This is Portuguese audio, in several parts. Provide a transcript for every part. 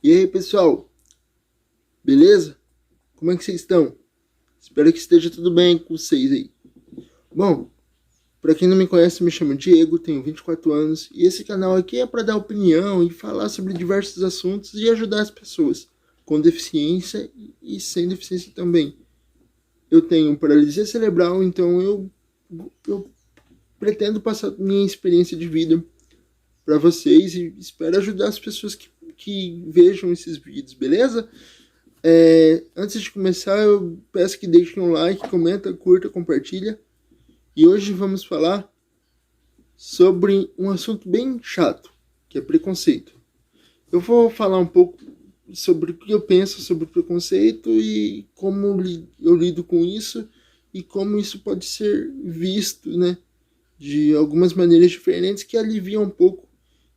E aí, pessoal, beleza? Como é que vocês estão? Espero que esteja tudo bem com vocês aí. Bom, para quem não me conhece, me chamo Diego, tenho 24 anos e esse canal aqui é para dar opinião e falar sobre diversos assuntos e ajudar as pessoas com deficiência e sem deficiência também. Eu tenho paralisia cerebral, então eu pretendo passar minha experiência de vida para vocês e espero ajudar as pessoas que vejam esses vídeos, beleza? Antes de começar, eu peço que deixem um like, comenta, curta, compartilha. E hoje vamos falar sobre um assunto bem chato, que é preconceito. Eu vou falar um pouco sobre o que eu penso sobre preconceito e como eu lido com isso e como isso pode ser visto, né, de algumas maneiras diferentes que aliviam um pouco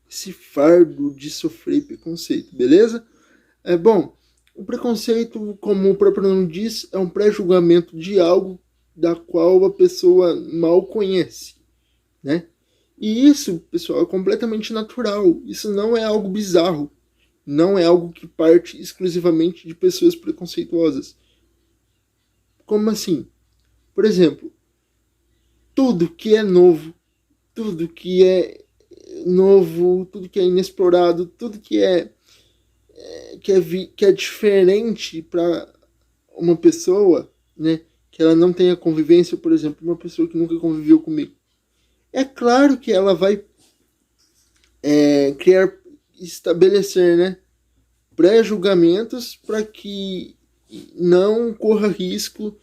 esse fardo de sofrer preconceito, beleza? Bom, o preconceito, como o próprio nome diz, é um pré-julgamento de algo da qual a pessoa mal conhece, né? E isso, pessoal, é completamente natural. Isso não é algo bizarro. Não é algo que parte exclusivamente de pessoas preconceituosas. Como assim? Por exemplo, tudo que é novo, tudo que é novo, tudo que é inexplorado, tudo que é diferente para uma pessoa, né, que ela não tenha convivência, por exemplo, uma pessoa que nunca conviveu comigo. É claro que ela vai estabelecer, né, pré-julgamentos para que não corra risco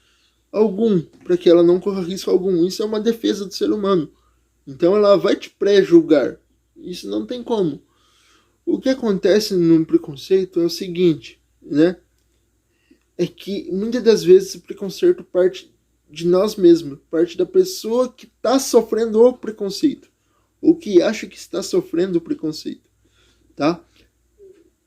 algum, para que ela não corra risco algum. Isso é uma defesa do ser humano. Então ela vai te pré-julgar. Isso não tem como. O que acontece no preconceito é o seguinte, né? É que muitas das vezes o preconceito parte de nós mesmos, parte da pessoa que está sofrendo o preconceito, ou que acha que está sofrendo o preconceito, tá?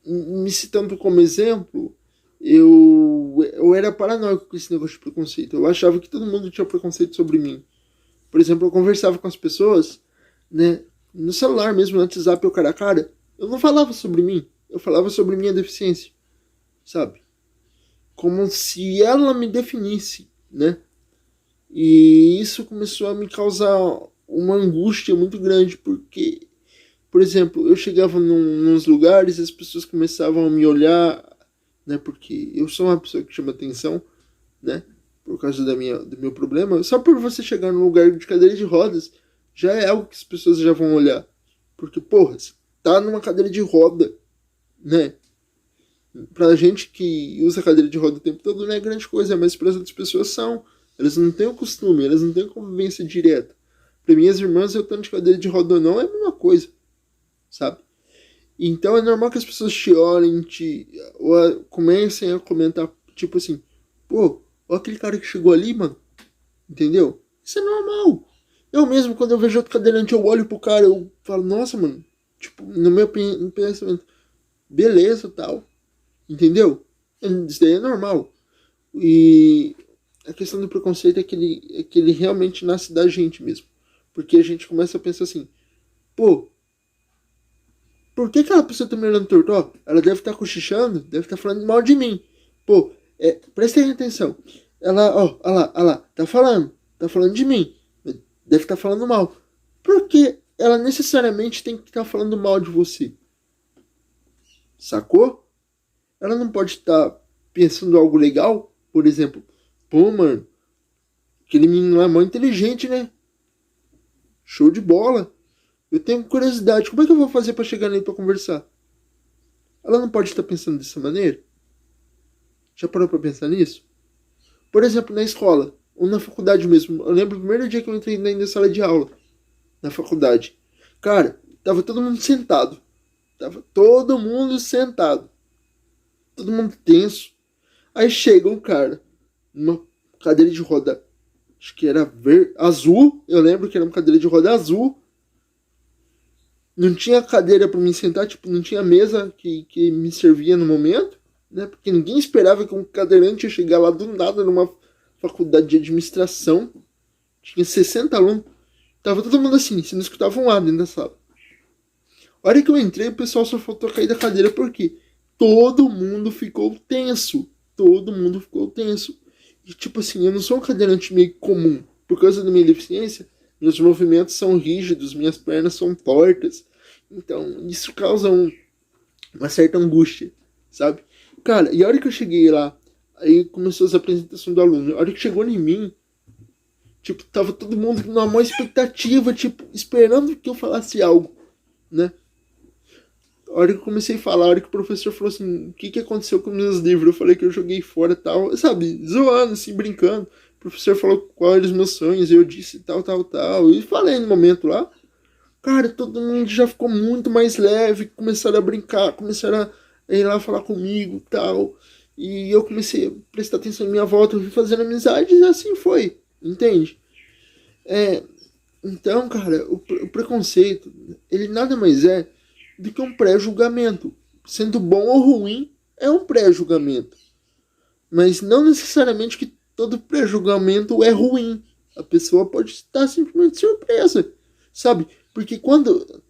Me citando como exemplo, eu era paranoico com esse negócio de preconceito. Eu achava que todo mundo tinha preconceito sobre mim. Por exemplo, eu conversava com as pessoas, né, no celular mesmo, no WhatsApp, eu cara a cara. Eu não falava sobre mim, eu falava sobre minha deficiência, sabe? Como se ela me definisse, né? E isso começou a me causar uma angústia muito grande, porque, por exemplo, eu chegava nos lugares e as pessoas começavam a me olhar, né? Porque eu sou uma pessoa que chama atenção, né? Por causa do meu problema. Só por você chegar num lugar de cadeira de rodas, já é algo que as pessoas já vão olhar. Porque, porra, você tá numa cadeira de roda, né? Pra gente que usa cadeira de roda o tempo todo não é grande coisa, mas para as outras pessoas são. Elas não têm o costume, elas não têm convivência direta. Para minhas irmãs, eu estando de cadeira de roda ou não, é a mesma coisa, sabe? Então é normal que as pessoas te olhem, ou comecem a comentar, tipo assim, pô, olha aquele cara que chegou ali, mano, entendeu? Isso é normal. Eu mesmo, quando eu vejo outro cadeirante, eu olho pro cara, eu falo, nossa, mano, tipo, no meu pensamento, beleza, tal, entendeu? Isso daí é normal. E a questão do preconceito é que ele realmente nasce da gente mesmo. Porque a gente começa a pensar assim, pô, por que aquela pessoa tá me olhando torto? Ó, ela deve estar cochichando, deve estar falando mal de mim. Pô, prestem atenção. Ela, ó, olha lá, tá falando de mim. Deve estar falando mal. Por que ela necessariamente tem que estar falando mal de você? Sacou? Ela não pode estar pensando algo legal? Por exemplo, pô, mano, aquele menino lá é mó inteligente, né? Show de bola. Eu tenho curiosidade, como é que eu vou fazer para chegar nele para conversar? Ela não pode estar pensando dessa maneira? Já parou para pensar nisso? Por exemplo, na escola, ou na faculdade mesmo. Eu lembro o primeiro dia que eu entrei na sala de aula, na faculdade. Cara, tava todo mundo sentado. Tava todo mundo sentado. Todo mundo tenso. Aí chega um cara, numa cadeira de roda, acho que era azul. Eu lembro que era uma cadeira de roda azul. Não tinha cadeira para me sentar, tipo, não tinha mesa que me servia no momento, né? Porque ninguém esperava que um cadeirante ia chegar lá do nada numa faculdade de administração. Tinha 60 alunos. Tava todo mundo assim, você não escutava um lado dentro da sala. A hora que eu entrei, o pessoal só faltou cair da cadeira, por quê? todo mundo ficou tenso. Todo mundo ficou tenso. E tipo assim, eu não sou um cadeirante meio comum. Por causa da minha deficiência, meus movimentos são rígidos, minhas pernas são tortas. Então, isso causa uma certa angústia, sabe? Cara, e a hora que eu cheguei lá, aí começou as apresentações do aluno. A hora que chegou em mim, tipo, tava todo mundo numa maior expectativa, tipo, esperando que eu falasse algo, né? A hora que eu comecei a falar, a hora que o professor falou assim, o que aconteceu com os meus livros? Eu falei que eu joguei fora e tal, sabe, zoando, assim, brincando. O professor falou quais eram os meus sonhos, eu disse tal, tal, tal. E falei no momento lá. Cara, todo mundo já ficou muito mais leve, começaram a brincar, começaram a ir lá falar comigo e tal. E eu comecei a prestar atenção em minha volta, eu fui fazendo amizades e assim foi, entende? É, então, cara, o preconceito, ele nada mais é do que um pré-julgamento. Sendo bom ou ruim, é um pré-julgamento. Mas não necessariamente que todo pré-julgamento é ruim. A pessoa pode estar simplesmente surpresa, sabe? Porque quando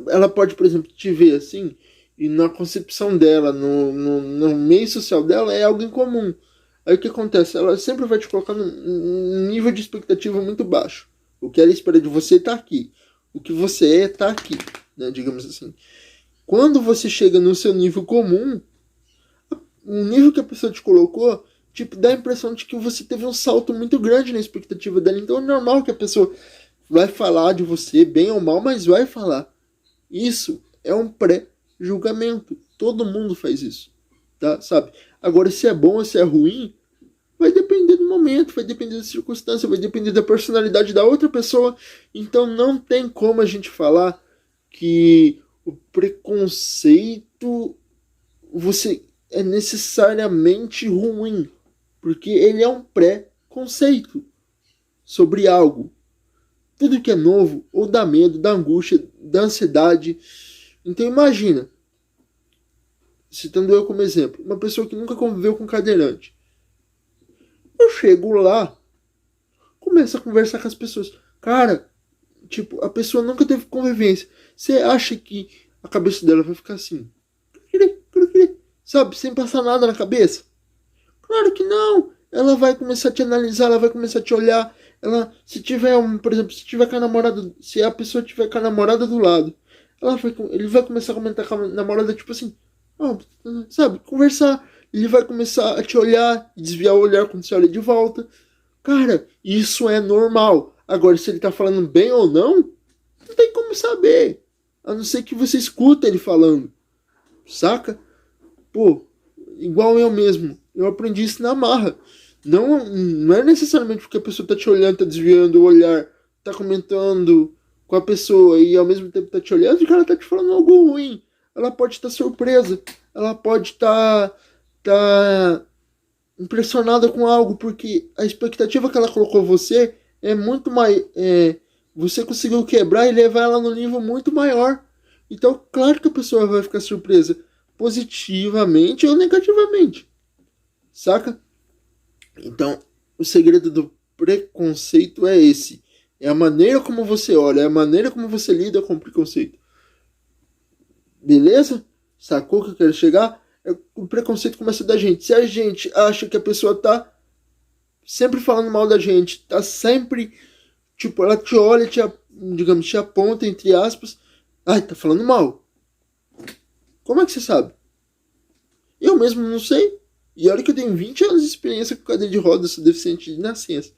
ela pode, por exemplo, te ver assim, e na concepção dela, no meio social dela, é algo incomum. Aí o que acontece? Ela sempre vai te colocar num nível de expectativa muito baixo. O que ela espera de você está aqui. O que você é está aqui, né, digamos assim. Quando você chega no seu nível comum, o nível que a pessoa te colocou, tipo, dá a impressão de que você teve um salto muito grande na expectativa dela. Então é normal que a pessoa vai falar de você, bem ou mal, mas vai falar. Isso é um pré-julgamento. Todo mundo faz isso, tá? Sabe? Agora, se é bom ou se é ruim, vai depender do momento, vai depender da circunstância, vai depender da personalidade da outra pessoa. Então não tem como a gente falar que o preconceito você é necessariamente ruim, porque ele é um pré-conceito sobre algo. Tudo que é novo ou dá medo, dá angústia, dá ansiedade. Então imagina, citando eu como exemplo, uma pessoa que nunca conviveu com cadeirante. Eu chego lá, começo a conversar com as pessoas. Cara, tipo, a pessoa nunca teve convivência. Você acha que a cabeça dela vai ficar assim? Sabe, sem passar nada na cabeça? Claro que não. Ela vai começar a te analisar, ela vai começar a te olhar. Ela, se tiver por exemplo, se tiver com a namorada, se a pessoa tiver com a namorada do lado, ele vai começar a comentar com a namorada, tipo assim, oh, sabe, conversar. Ele vai começar a te olhar, desviar o olhar quando você olha de volta. Cara, isso é normal. Agora, se ele tá falando bem ou não, não tem como saber. A não ser que você escuta ele falando. Saca? Pô, igual eu mesmo. Eu aprendi isso na marra. Não é necessariamente porque a pessoa tá te olhando, tá desviando o olhar, tá comentando com a pessoa e ao mesmo tempo tá te olhando que ela tá te falando algo ruim. Ela pode estar surpresa. Ela pode tá impressionada com algo, porque a expectativa que ela colocou você é muito mais. Você conseguiu quebrar e levar ela no nível muito maior. Então, claro que a pessoa vai ficar surpresa, positivamente ou negativamente. Saca? Então, o segredo do preconceito é esse. É a maneira como você olha, é a maneira como você lida com o preconceito. Beleza? Sacou que eu quero chegar? O preconceito começa da gente. Se a gente acha que a pessoa tá sempre falando mal da gente, tá sempre, tipo, ela te olha, digamos, te aponta, entre aspas, ai, tá falando mal. Como é que você sabe? Eu mesmo não sei. E olha que eu tenho 20 anos de experiência com cadeira de rodas, sou deficiente de nascença.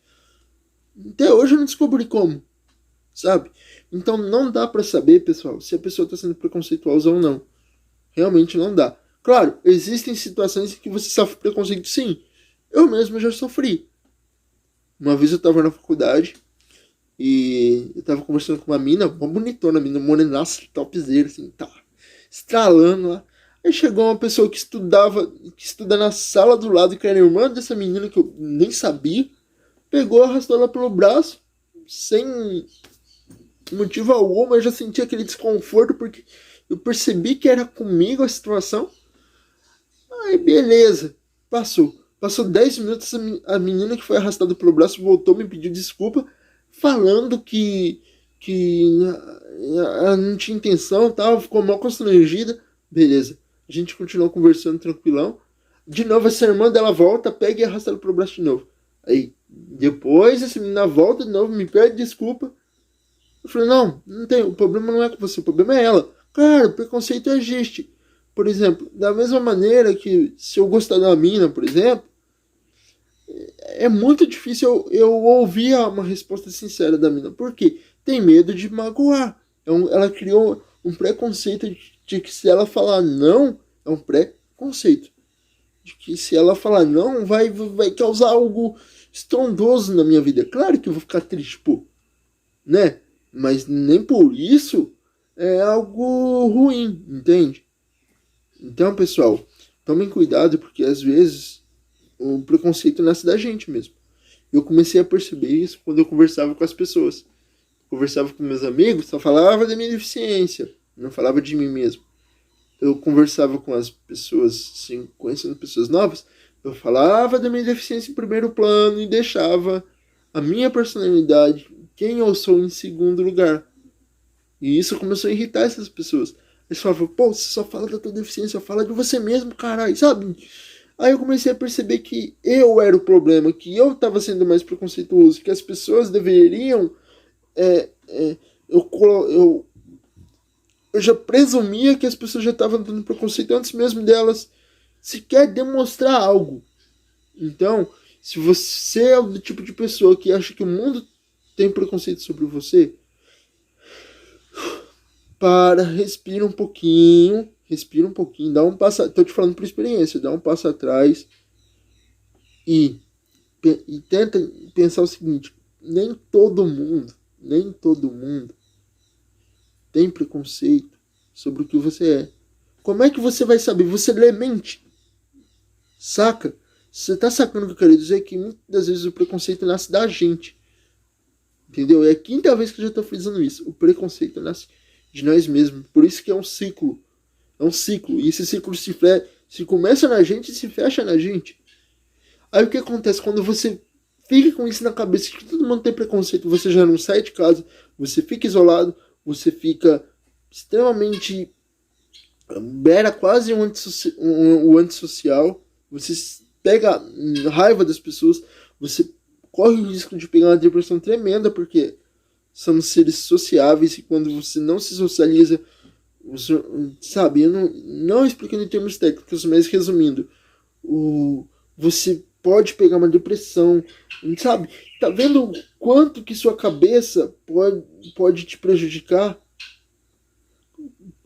Até hoje eu não descobri como, sabe? Então não dá pra saber, pessoal, se a pessoa tá sendo preconceituosa ou não. Realmente não dá. Claro, existem situações em que você sofre preconceito, sim. Eu mesmo já sofri. Uma vez eu tava na faculdade e eu tava conversando com uma mina, uma bonitona, mina morenaça, topzera, assim, tá estralando lá. Aí chegou uma pessoa que estuda na sala do lado, que era irmã dessa menina que eu nem sabia, pegou, arrastou ela pelo braço, sem motivo algum, mas eu já senti aquele desconforto, porque eu percebi que era comigo a situação. Aí beleza, passou. Passou 10 minutos, a menina que foi arrastada pelo braço voltou, me pediu desculpa, falando que ela não tinha intenção e tal, ficou mal constrangida. Beleza. A gente continuou conversando tranquilão. De novo, essa irmã dela volta, pega e arrasta ela pro braço de novo. Aí, depois, essa menina volta de novo, me pede desculpa. Eu falei, não tem, o problema não é com você, o problema é ela. Cara, o preconceito existe. Por exemplo, da mesma maneira que se eu gostar da mina, por exemplo, é muito difícil eu ouvir uma resposta sincera da mina. Por quê? Tem medo de magoar. Ela criou um preconceito de que se ela falar não, é um preconceito. De que se ela falar não, vai causar algo estrondoso na minha vida. Claro que eu vou ficar triste, pô. Né? Mas nem por isso é algo ruim, entende? Então, pessoal, tomem cuidado, porque às vezes o preconceito nasce da gente mesmo. Eu comecei a perceber isso quando eu conversava com as pessoas. Conversava com meus amigos, só falava da minha deficiência, não falava de mim mesmo. Eu conversava com as pessoas, assim, conhecendo pessoas novas, eu falava da minha deficiência em primeiro plano e deixava a minha personalidade, quem eu sou, em segundo lugar. E isso começou a irritar essas pessoas. Eles falavam, pô, você só fala da tua deficiência, fala de você mesmo, caralho, sabe? Aí eu comecei a perceber que eu era o problema, que eu estava sendo mais preconceituoso, que as pessoas deveriam... eu já presumia que as pessoas já estavam dando preconceito antes mesmo delas sequer demonstrar algo. Então, se você é do tipo de pessoa que acha que o mundo tem preconceito sobre você, respira um pouquinho, dá um passo, tô te falando por experiência, dá um passo atrás e tenta pensar o seguinte, nem todo mundo tem preconceito sobre o que você é. Como é que você vai saber? Você lê mente. Saca? Você tá sacando o que eu quero dizer? Que muitas vezes o preconceito nasce da gente. Entendeu? É a quinta vez que eu já tô frisando isso. O preconceito nasce de nós mesmos. Por isso que é um ciclo. É um ciclo. E esse ciclo se começa na gente e se fecha na gente. Aí o que acontece? Quando você fica com isso na cabeça, que todo mundo tem preconceito, você já não sai de casa, você fica isolado, você fica extremamente... beira quase o antissocial, você pega raiva das pessoas, você corre o risco de pegar uma depressão tremenda, porque somos seres sociáveis e quando você não se socializa, você, sabe, eu não explicando em termos técnicos, mas resumindo, você pode pegar uma depressão, sabe? Tá vendo o quanto que sua cabeça pode te prejudicar?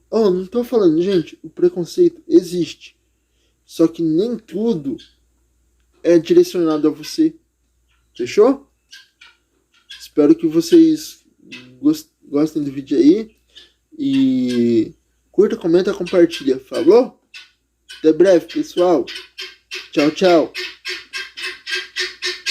Oh, não tô falando, gente, o preconceito existe. Só que nem tudo é direcionado a você. Fechou? Espero que vocês gostem do vídeo aí. E curta, comenta, compartilha. Falou? Até breve, pessoal. Tchau, tchau.